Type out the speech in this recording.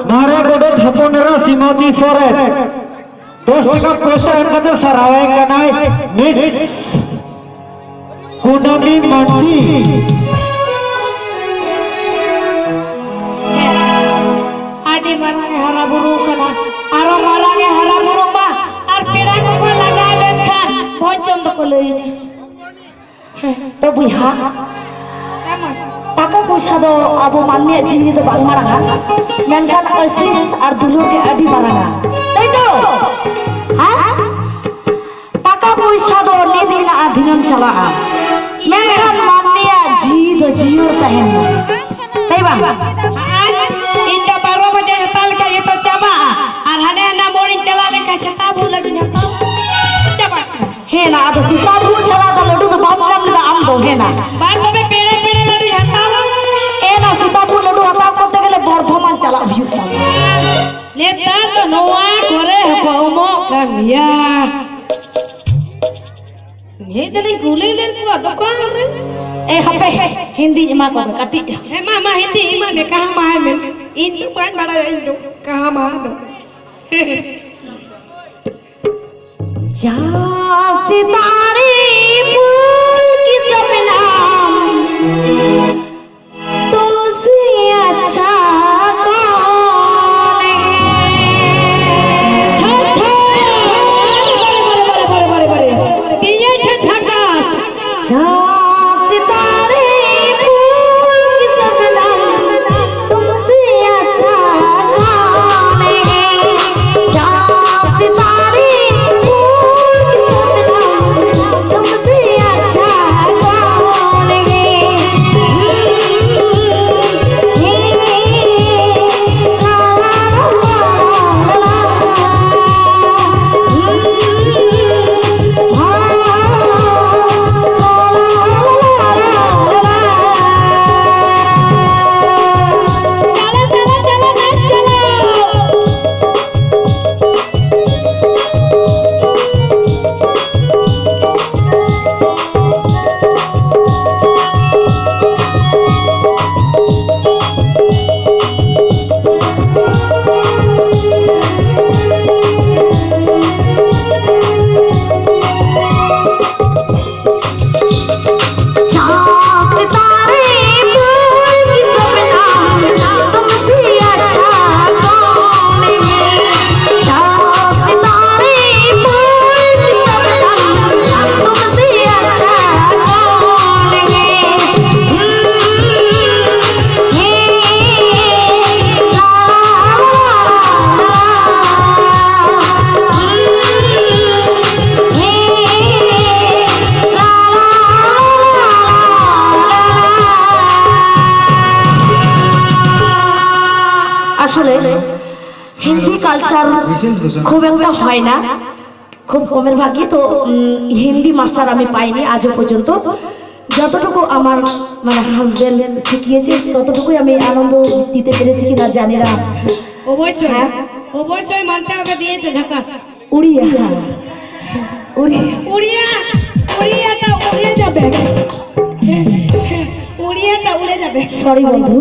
मारे गोडे थपोनेरा श्रीमती सोरेन 10 টাকা पैसा एमकते सरावे कनाय मिस कुंडली मंडी आदि मारांगे हरा बुरु कना आरो मारांगे हरा बुरु बा और पेड़ा को लगा लेखान भोजन को लईने तो बुहा टाका पैसा दो अब मानने जिंदगी तो बांग मारांगा मेनखान आशीष और दुलुर के आदि मारांगा ताई तो हां टाका पैसा दो निदिन आधीनम चलागा मेनखान मानने जी दो जियो तहन ताई बा इनका 12 बजे ताल का ये तो चबा और हने ना मोड़ी चलाने का शताबू लगी ना चबा है ना तो सिताबू चला दा लड्डू तो बाप काम दा आम दो है ना बार में पेड़े पेड़े लड़ी हतावा ए ना सिताबू लड्डू हता करते गेले बर्धमान चला अभियो नेता तो नोआ करे हपमो कमिया ये दने गुले ले को दुकान रे ए हपे हिंदी इमा को कटी ए मामा हिंदी इमा में कहां माय में इन दुकान बड़ा इन कहां मा या सितारे फूल की सपनाम तुमसे अच्छा कौन बड़े ये ठठाकाश या सितारे फूल की सपनाम तुमसे अच्छा कौन या सितारे हिंदी कल्चर खूब एक है ना खूब कमेर भागी तो हिंदी मास्टर आमी पाइनी आज पर्यन्त যতটুকু আমার মানে হাজবেন্ড শিখিয়েছে ততটুকুই আমি আনন্দ দিতে পেরেছি কিনা জানি না অবশ্যই অবশ্যই মানতে হবে দিয়েছে ঝাকাস উড়িয়া উড়িয়া উড়িয়াটা উড়ে যাবে উড়িয়াটা উড়ে যাবে সরি বন্ধু